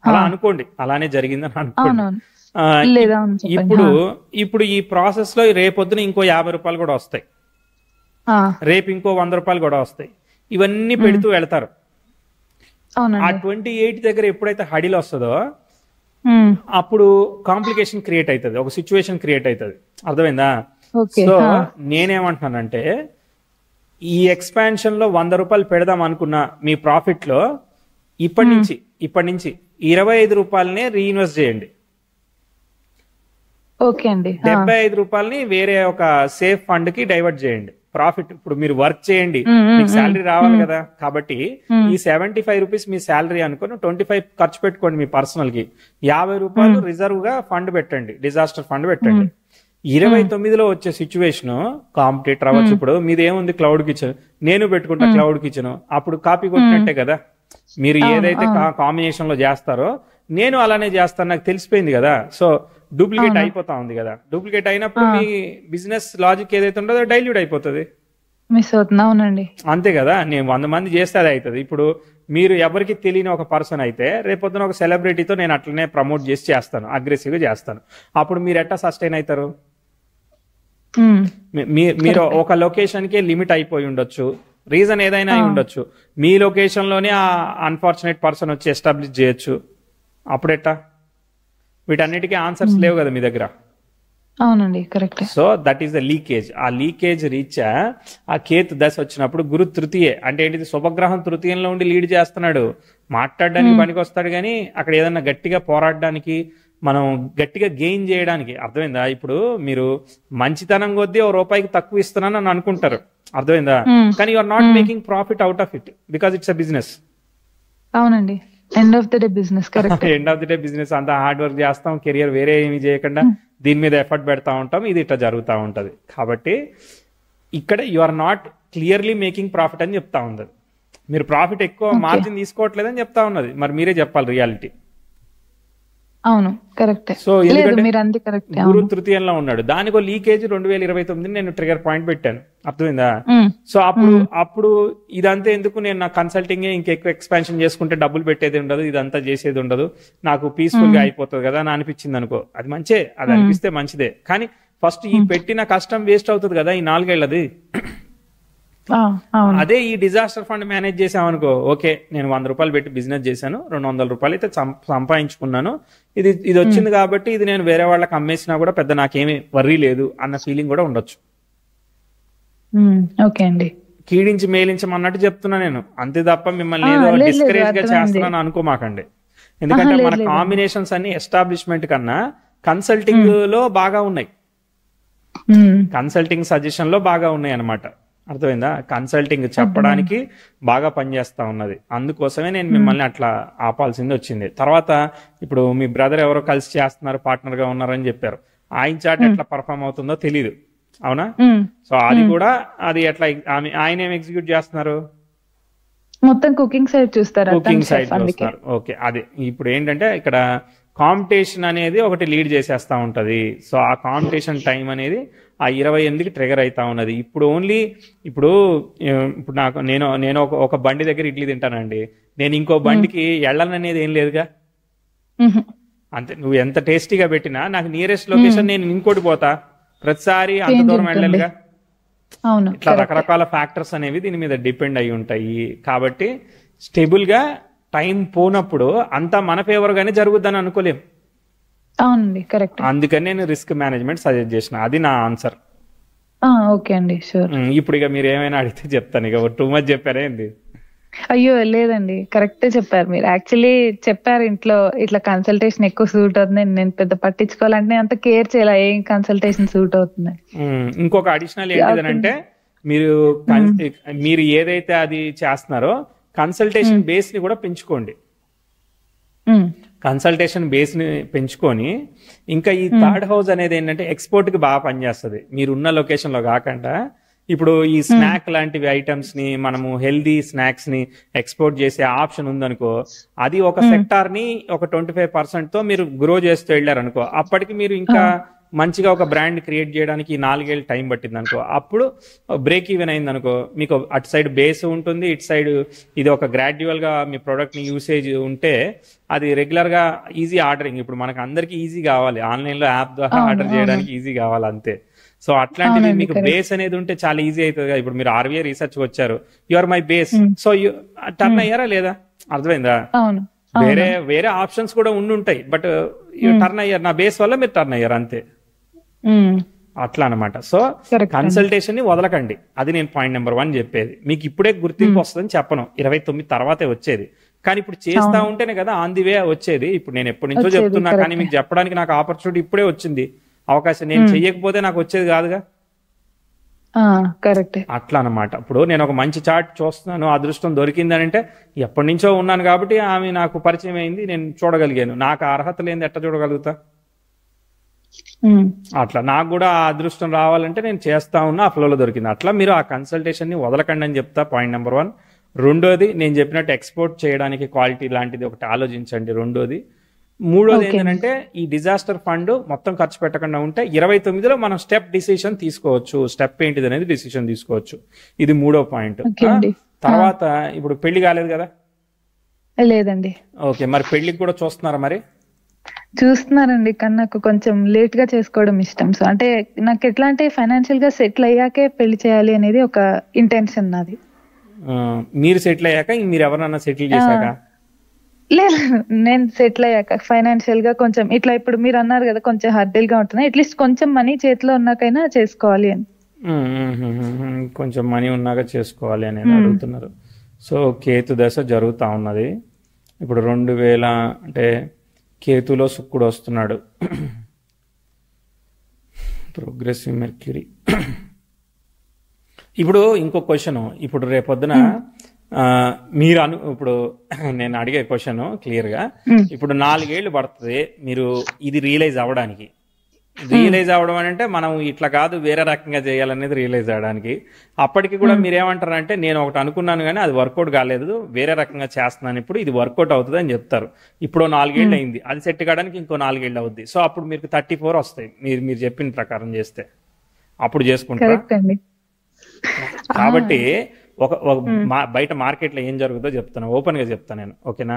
అలా అనుకోండి, అలానే జరిగిందని అనుకోండి. ఇప్పుడు ఈ ప్రాసెస్ లో రేపొద్దున ఇంకో 50 రూపాయలు కూడా వస్తాయి, రేపు ఇంకో 100 రూపాయలు కూడా వస్తాయి. ఇవన్నీ పెడుతూ వెళ్తారు. ఆ 28 దగ్గర ఎప్పుడైతే హడిల్ వస్తుందో అప్పుడు కాంప్లికేషన్ క్రియేట్ అవుతుంది, ఒక సిచ్యువేషన్ క్రియేట్ అవుతుంది. అర్థమైందా? సో నేనేమంటున్నానంటే ఈ ఎక్స్పాన్షన్ లో 100 రూపాయలు పెడదాం అనుకున్న మీ ప్రాఫిట్ లో ఇప్పటి నుంచి 25 రూపాయలనే రీఇన్వెస్ట్ చేయండి. 75 రూపాయలని వేరే ఒక సేఫ్ ఫండ్ కి డైవర్ట్ చేయండి. ప్రాఫిట్ ఇప్పుడు మీరు వర్క్ చేయండి, మీకు శాలరీ రావాలి కదా, కాబట్టి ఈ 75 రూపీస్ మీ శాలరీ అనుకుని 25 ఖర్చు పెట్టుకోండి మీ పర్సనల్ కి. 50 రూపాయలు రిజర్వ్ గా ఫండ్ పెట్టండి, డిజాస్టర్ ఫండ్ పెట్టండి. 29లో వచ్చే సిచ్యువేషన్ కాంపిటేటర్ అవ్వచ్చు. ఇప్పుడు మీది ఏముంది, క్లౌడ్ కిచెన్, నేను పెట్టుకుంటా క్లౌడ్ కిచెన్, అప్పుడు కాపీ కొట్టినట్టే కదా. మీరు ఏదైతే కాంబినేషన్ లో చేస్తారో నేను అలానే చేస్తాను, నాకు తెలిసిపోయింది కదా. సో డూప్లికేట్ అయిపోతా ఉంది కదా. డూప్లికేట్ అయినప్పుడు మీ బిజినెస్ లాజిక్ ఏదైతే ఉంటుందో డైల్యూట్ అయిపోతుంది, మిస్ అవుతుంది. అవునండి, అంతే కదా. నేను 100 మంది చేస్తే అది అవుతుంది. ఇప్పుడు మీరు ఎవరికి తెలియని ఒక పర్సన్ అయితే రేపొద్దున ఒక సెలబ్రిటీతో నేను అట్లనే ప్రమోట్ చేసి చేస్తాను, అగ్రెసివ్ గా చేస్తాను. అప్పుడు మీరు ఎట్లా సస్టైన్ అవుతారు? మీరు ఒక లొకేషన్ కి లిమిట్ అయిపోయి ఉండొచ్చు, రీజన్ ఏదైనా అయి ఉండొచ్చు. మీ లొకేషన్ లోనే ఆ అన్ఫార్చునేట్ పర్సన్ వచ్చి ఎస్టాబ్లిష్ చేయొచ్చు. అప్పుడెట్టా? వీటన్నిటికీ ఆన్సర్స్ లేవు కదా మీ దగ్గర. అవునండి, correct. So that is the leakage. ఆ లీకేజ్ రీచ్ ఆ కేతు దశ వచ్చినప్పుడు గురు తృతీయే అంటే ఏంటిది, శుభగ్రహం తృతీయంలో ఉండి లీడ్ చేస్తున్నాడు. మాట్లాడడానికి పనికి వస్తాడు కానీ అక్కడ ఏదన్నా గట్టిగా పోరాడడానికి, మనం గట్టిగా గెయిన్ చేయడానికి. అర్థమైందా? ఇప్పుడు మీరు మంచితనం కొద్దీ ఓ రూపాయికి తక్కువ ఇస్తున్నాను అని అనుకుంటారు, అర్థమైందా? కానీ you are not making profit out of it because it's a business. అవునండి, end of the day business. Correct, end of the day business. అంతా హార్డ్ వర్క్ చేస్తాం, కెరియర్ వేరే ఏమి చేయకుండా దీని మీద ఎఫర్ట్ పెడతా ఉంటాం, ఇది ఇట్లా జరుగుతూ ఉంటది. కాబట్టి ఇక్కడ you are not clearly making profit అని చెప్తా ఉంది. మీరు ప్రాఫిట్ ఎక్కువ మార్జిన్ తీసుకోవట్లేదని చెప్తా ఉన్నది. మరి మీరే చెప్పాలి రియాలిటీ. అవును, కరెక్ట్. సో గురు తృతీయంలో ఉన్నాడు, దానికో లీకేజ్ 2029 నేను ట్రిగర్ పాయింట్ పెట్టాను, అర్థమైందా? సో అప్పుడు ఇదంతా ఎందుకు, నేను నా కన్సల్టింగ్ ఇంకెక్కువ ఎక్స్పాన్షన్ చేసుకుంటే డబ్బులు పెట్టేది ఉండదు, ఇదంతా చేసేది ఉండదు, నాకు పీస్ఫుల్ గా అయిపోతుంది కదా అని అనిపించింది అనుకో, అది మంచే, అది అనిపిస్తే మంచిదే. కానీ ఫస్ట్ ఈ పెట్టిన కష్టం వేస్ట్ అవుతుంది కదా ఈ 4 ఏళ్ళది. అదే ఈ డిజాస్టర్ ఫండ్ మేనేజ్ చేసామనుకో, ఓకే నేను 100 రూపాయలు పెట్టి బిజినెస్ చేశాను, 200 రూపాయలు అయితే సంపాదించుకున్నాను, ఇది వచ్చింది కాబట్టి ఇది నేను వేరే వాళ్ళకి అమ్మేసినా కూడా పెద్ద నాకేమీ వర్రీ లేదు అన్న ఫీలింగ్ కూడా ఉండొచ్చు. ఓకే అండి, కీడించి మేలించమన్నట్టు చెప్తున్నా నేను, అంతే తప్ప మిమ్మల్ని ఏదో డిస్కరేజ్ గా చేస్తున్నాను అనుకోమాకండి. ఎందుకంటే మన కాంబినేషన్స్ అన్ని ఎస్టాబ్లిష్మెంట్ కన్నా కన్సల్టింగ్ లో బాగా ఉన్నాయి, కన్సల్టింగ్ సజెషన్ లో బాగా ఉన్నాయి అన్నమాట. అర్థమైందా? కన్సల్టింగ్ చెప్పడానికి బాగా పనిచేస్తా ఉన్నది. అందుకోసమే నేను మిమ్మల్ని అట్లా ఆపాల్సింది వచ్చింది. తర్వాత ఇప్పుడు మీ బ్రదర్ ఎవరో కలిసి చేస్తున్నారు, పార్ట్నర్ గా ఉన్నారని చెప్పారు. ఆయన చాట్ ఎట్లా పర్ఫామ్ అవుతుందో తెలీదు, అవునా? సో అది కూడా అది ఎట్లా, ఆయన ఏం ఎగ్జిక్యూట్ చేస్తున్నారు? మొత్తం కుకింగ్ సైడ్ చూస్తారు, కుకింగ్ సైడ్ చూస్తారు. ఓకే, అదే ఇప్పుడు ఏంటంటే ఇక్కడ కాంపిటీషన్ అనేది ఒకటి లీడ్ చేసేస్తా ఉంటది. సో ఆ కాంపిటీషన్ టైం అనేది ఆ 28కి ట్రిగర్ అవుతా ఉన్నది. ఇప్పుడు ఓన్లీ ఇప్పుడు నేను ఒక బండి దగ్గర ఇడ్లీ తింటానండి, నేను ఇంకో బండికి వెళ్ళాలనేది ఏం లేదుగా. అంతే, నువ్వు ఎంత టేస్టీగా పెట్టినా నాకు నియరెస్ట్ లొకేషన్ నేను ఇంకోటి పోతా, ప్రతిసారి అంత దూరం వెళ్ళాలిగా. ఇట్లా రకరకాల ఫ్యాక్టర్స్ అనేవి దీని మీద డిపెండ్ అయి ఉంటాయి. కాబట్టి స్టేబుల్ గా టైం పోనప్పుడు అంతా మన ఫేవర్ గానే జరుగుద్దని అనుకోలేం. అవునండి, కరెక్ట్. అందుకని నేను రిస్క్ మేనేజ్మెంట్ సజెస్ట్ చేసిన, అది నా ఆన్సర్. ఓకే అండి, షూర్. ఇప్పుడు ఇక మీరు ఏమైనా అడిగితే చెప్తాను. ఇక టూ మచ్ చెప్పారే ఏంది? అయ్యో లేదండి, కరెక్టే చెప్పారు మీరు. యాక్చువల్లీ చెప్పారు ఇంట్లో ఇట్లా కన్సల్టేషన్ ఎక్కువ సూట్ అవుతుంది, నేను పెద్ద పట్టించుకోవాలంటే అంత కేర్ చేయాలి ఏం కన్సల్టేషన్ సూట్ అవుతుంది. ఇంకొక అడిషనల్ ఏంటిదనంటే మీరు ఏదైతే అది చేస్తున్నారో కన్సల్టేషన్ బేస్ ని కూడా పెంచుకోండి. కన్సల్టేషన్ బేస్ ని పెంచుకొని ఇంకా ఈ థర్డ్ హౌస్ అనేది ఏంటంటే ఎక్స్పోర్ట్ కి బాగా పనిచేస్తుంది. మీరు ఉన్న లొకేషన్ లో కాకుండా ఇప్పుడు ఈ స్నాక్ లాంటివి ఐటమ్స్ ని మనము హెల్దీ స్నాక్స్ ని ఎక్స్పోర్ట్ చేసే ఆప్షన్ ఉందనుకో, అది ఒక సెక్టార్ ని ఒక 25% తో మీరు గ్రో చేస్తూ వెళ్ళారనుకో, అప్పటికి మీరు ఇంకా మంచిగా ఒక బ్రాండ్ క్రియేట్ చేయడానికి 4 ఏళ్ళు టైం పట్టింది అనుకో, అప్పుడు బ్రేక్ ఈవెన్ అయింది అనుకో, మీకు అటు సైడ్ బేస్ ఉంటుంది, ఇటు సైడ్ ఇది ఒక గ్రాడ్యువల్ గా మీ ప్రొడక్ట్ ని యూసేజ్ ఉంటే అది రెగ్యులర్ గా ఈజీ ఆర్డరింగ్. ఇప్పుడు మనకు అందరికి ఈజీ కావాలి, ఆన్లైన్ లో యాప్ ద్వారా ఆర్డర్ చేయడానికి ఈజీ కావాలి అంతే. సో అట్లాంటిది మీకు బేస్ అనేది ఉంటే చాలా ఈజీ అవుతుంది కదా. ఇప్పుడు మీరు RBI రీసెర్చ్ వచ్చారు, you are my base, so turn అయ్యారా లేదా? అర్థమైందా? వేరే వేరే ఆప్షన్స్ కూడా ఉండుంటాయి, బట్ టర్న్ అయ్యారు, నా బేస్ వల్ల మీరు టర్న్ అయ్యారు అంతే. అట్లా అనమాట. సో కన్సల్టేషన్ ని వదలకండి, అది నేను పాయింట్ నెంబర్ 1 చెప్పేది. మీకు ఇప్పుడే గుర్తింపు వస్తుందని చెప్పను, 29 తర్వాతే వచ్చేది. కానీ ఇప్పుడు చేస్తా ఉంటేనే కదా ఆన్ ది వే వచ్చేది. ఇప్పుడు నేను ఎప్పటి నుంచో చెప్తున్నా, కానీ మీకు చెప్పడానికి నాకు ఆపర్చునిటీ ఇప్పుడే వచ్చింది, అవకాశం. నేను చెయ్యకపోతే నాకు వచ్చేది కాదుగా. కరెక్ట్. అట్లా అనమాట. ఇప్పుడు నేను ఒక మంచి చార్ట్ చూస్తున్నాను, అదృష్టం దొరికిందని అంటే ఎప్పటి నుంచో ఉన్నాను కాబట్టి ఆమె నాకు పరిచయం అయింది, నేను చూడగలిగాను. నాకు అర్హత లేని ఎట్లా చూడగలుగుతా? అట్లా నాకు కూడా ఆ అదృష్టం రావాలంటే నేను చేస్తా ఉన్నా, ఆ ఫ్లోలో దొరికింది. అట్లా మీరు ఆ కన్సల్టేషన్ ని వదలకండి అని చెప్తా, పాయింట్ నెంబర్ 1. రెండోది, నేను చెప్పినట్టు ఎక్స్పోర్ట్ చేయడానికి క్వాలిటీ లాంటిది ఒకటి ఆలోచించండి, రెండోది. మూడోది ఏంటంటే ఈ డిజాస్టర్ ఫండ్ మొత్తం ఖర్చు పెట్టకుండా ఉంటే 29లో మనం స్టెప్ డిసిషన్ తీసుకోవచ్చు. స్టెప్ ఏంటిది అనేది డిసిషన్ తీసుకోవచ్చు. ఇది మూడో పాయింట్. తర్వాత ఇప్పుడు పెళ్లి కాలేదు కదా? లేదండి. ఓకే, మరి పెళ్లికి కూడా చూస్తున్నారా? మరి చూస్తున్నారండి, కానీ నాకు కొంచెం లేట్ గా చేసుకోవడం ఇష్టం. సో అంటే నాకు ఎట్లా అంటే ఫైనాన్షియల్ గా సెటిల్ అయ్యాకే పెళ్లి చేయాలి అనేది ఒక ఇంటెన్షన్ నాది. మీరు సెటిల్ అయ్యాక మీరు ఎవరన్నా సెటిల్ చేశాక? లేదు, నేను సెటిల్ అయ్యాక ఫైనాన్షియల్ గా కొంచెం ఇట్లా, ఇప్పుడు మీరు అన్నారు కదా కొంచెం హర్డిల్ గా ఉంటున్నాయి, అట్లీస్ట్ కొంచెం మనీ చేతిలో ఉన్నాకైనా చేసుకోవాలి అని. కొంచెం మనీ ఉన్నాక చేసుకోవాలి అనేది అడుగుతున్నారు. సో కేతు దశ జరుగుతా ఉన్నది ఇప్పుడు. 2000 అంటే కేతులో శుక్రుడు వస్తున్నాడు, ప్రోగ్రెసివ్ మెర్క్యూరీ. ఇప్పుడు ఇంకో క్వశ్చన్, ఇప్పుడు రేపొద్దున మీరు ఇప్పుడు నేను అడిగే క్వశ్చన్ క్లియర్ గా, ఇప్పుడు 4 ఏళ్ళు పడుతుంది మీరు ఇది రియలైజ్ అవ్వడానికి. రియలైజ్ అవ్వడం అంటే మనం ఇట్లా కాదు వేరే రకంగా చేయాలనేది రియలైజ్ అవ్వడానికి. అప్పటికి కూడా మీరేమంటారంటే నేను ఒకటి అనుకున్నాను కానీ అది వర్కౌట్ కాలేదు, వేరే రకంగా చేస్తున్నాను, ఇప్పుడు ఇది వర్కౌట్ అవుతుంది అని చెప్తారు. ఇప్పుడు 4 ఏళ్ళు అయింది, అది సెట్ కావడానికి ఇంకో 4 ఏళ్ళు అవుద్ది. సో అప్పుడు మీకు 34 వస్తాయి మీరు చెప్పిన ప్రకారం చేస్తే, అప్పుడు చేసుకుంటారు. కాబట్టి బయట మార్కెట్ లో ఏం జరుగుతుందో చెప్తాను, ఓపెన్ గా చెప్తాను నేను, ఓకేనా?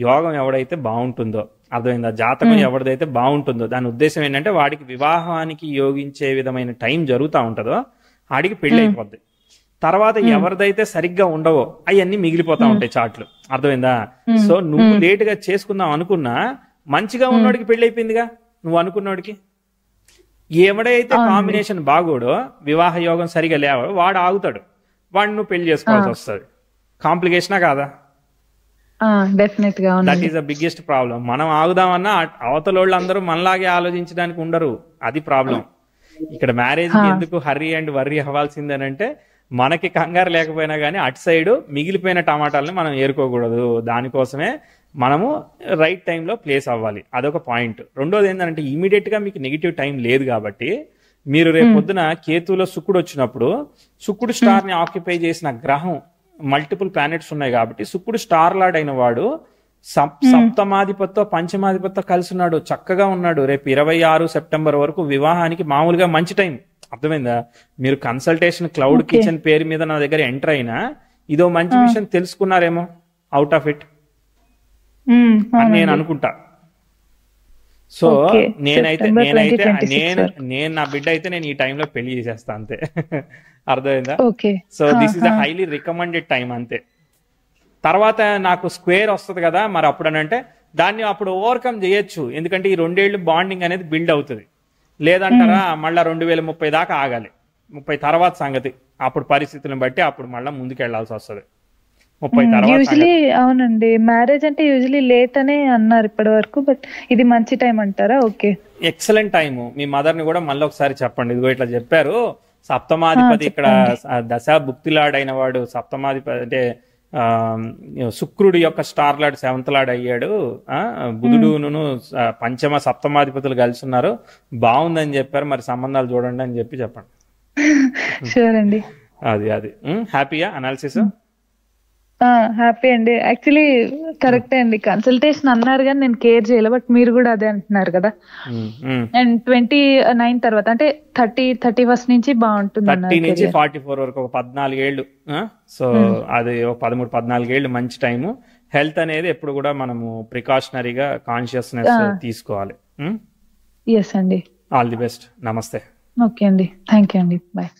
యోగం ఎవడైతే బాగుంటుందో, అర్థమైందా? జాతకం ఎవరిదైతే బాగుంటుందో దాని ఉద్దేశం ఏంటంటే వాడికి వివాహానికి యోగించే విధమైన టైం జరుగుతూ ఉంటుందో ఆడికి పెళ్లి అయిపోద్ది. తర్వాత ఎవరిదైతే సరిగ్గా ఉండవో అవన్నీ మిగిలిపోతా ఉంటాయి చాట్లు, అర్థమైందా? సో నువ్వు లేట్ గా చేసుకుందాం అనుకున్నా మంచిగా ఉన్నోడికి పెళ్లి అయిపోయిందిగా, నువ్వు అనుకున్నోడికి. ఎవడైతే కాంబినేషన్ బాగోడో, వివాహ యోగం సరిగా లేవో వాడు ఆగుతాడు, వాడిని నువ్వు పెళ్లి చేసుకోవాల్సి వస్తుంది. కాంప్లికేషనా కాదా? డెఫినెట్ గా that is the biggest problem. మనం ఆగుదామన్నా అవతల వాళ్ళు అందరూ మనలాగే ఆలోచించడానికి ఉండరు, అది ప్రాబ్లం. ఇక్కడ మ్యారేజ్ కి ఎందుకు హర్రీ అండ్ వర్రీ అవ్వాల్సిందేనంటే మనకి కంగారు లేకపోయినా కానీ అటు సైడ్ మిగిలిపోయిన టమాటాలని మనం ఏరుకోకూడదు. దానికోసమే మనము రైట్ టైంలో ప్లేస్ అవ్వాలి, అదొక పాయింట్. రెండోది ఏంటంటే ఇమీడియట్ గా మీకు నెగిటివ్ టైం లేదు కాబట్టి మీరు రేపు పొద్దున కేతులో శుక్రుడు వచ్చినప్పుడు, శుక్రుడు స్టార్ ని ఆక్యుపై చేసిన గ్రహం మల్టిపుల్ ప్లానెట్స్ ఉన్నాయి కాబట్టి శుక్రుడు స్టార్ లార్డ్ అయిన వాడు సప్తమాధిపతితో పంచమాధిపతితో కలిసి ఉన్నాడు, చక్కగా ఉన్నాడు. రేపు 26 సెప్టెంబర్ వరకు వివాహానికి మామూలుగా మంచి టైం, అర్థమైందా? మీరు కన్సల్టేషన్ క్లౌడ్ కిచెన్ పేరు మీద నా దగ్గర ఎంటర్ అయినా ఇదో మంచి విషయం తెలుసుకున్నారేమో అవుట్ ఆఫ్ ఇట్ అని నేను అనుకుంటా. సో నేనైతే నా బిడ్డ అయితే నేను ఈ టైంలో పెళ్లి చేసేస్తా అంతే, అర్థమైందా? So this is the highly recommended time అంతే. తర్వాత నాకు స్క్వేర్ వస్తుంది కదా, మరి అప్పుడనంటే దాన్ని అప్పుడు ఓవర్కమ్ చేయొచ్చు, ఎందుకంటే ఈ 2 ఏళ్ళు బాండింగ్ అనేది బిల్డ్ అవుతుంది. లేదంటారా మళ్ళీ 2030 దాకా ఆగాలి, 30 తర్వాత సంగతి, అప్పుడు పరిస్థితులను బట్టి అప్పుడు మళ్ళీ ముందుకు వెళ్లాల్సి వస్తుంది. 30 తర్వాత యూజువలీ అవునండి, మ్యారేజ్ అంటే యూజువలీ లేట్ అనే అన్నారు ఇప్పటి వరకు, బట్ ఇది మంచి టైం అంటారా? Okay, excellent time. మీ మదర్ ని కూడా మళ్ళీ ఒకసారి చెప్పండి, ఇదిగో ఇట్లా చెప్పారు. సప్తమాధిపతి ఇక్కడ దశ భుక్తిలాడైన వాడు, సప్తమాధిపతి అంటే శుక్రుడి యొక్క స్టార్ లార్డ్ 7th లార్డ్ అయ్యాడు, బుధుడును పంచమ సప్తమాధిపతులు కలిసి ఉన్నారు, బాగుందని చెప్పారు, మరి సంబంధాలు చూడండి అని చెప్పండి. షూర్ అండి. అది హ్యాపీయా అనాలిసిస్? హ్యాపీ అండి. యాక్చువల్లీ కరెక్టే అండి, కన్సల్టేషన్ అన్నారు కానీ నేను కేర్ చేయలే, బట్ మీరు కూడా అదే అంటున్నారు కదా. అండ్ 29 తర్వాత అంటే 31st నుంచి బాగుంటుంది, 30 నుంచి 44 వరకు ఒక 14 ఏళ్ళు. సో అది 13-14 ఏళ్ళు మంచి టైము. హెల్త్ అనేది ఎప్పుడు కూడా మనము ప్రికాషనరీగా కాన్షియస్నెస్ తీసుకోవాలి. ఎస్ అండి. All the best. నమస్తే. ఓకే అండి, థ్యాంక్ యూ అండి, బాయ్.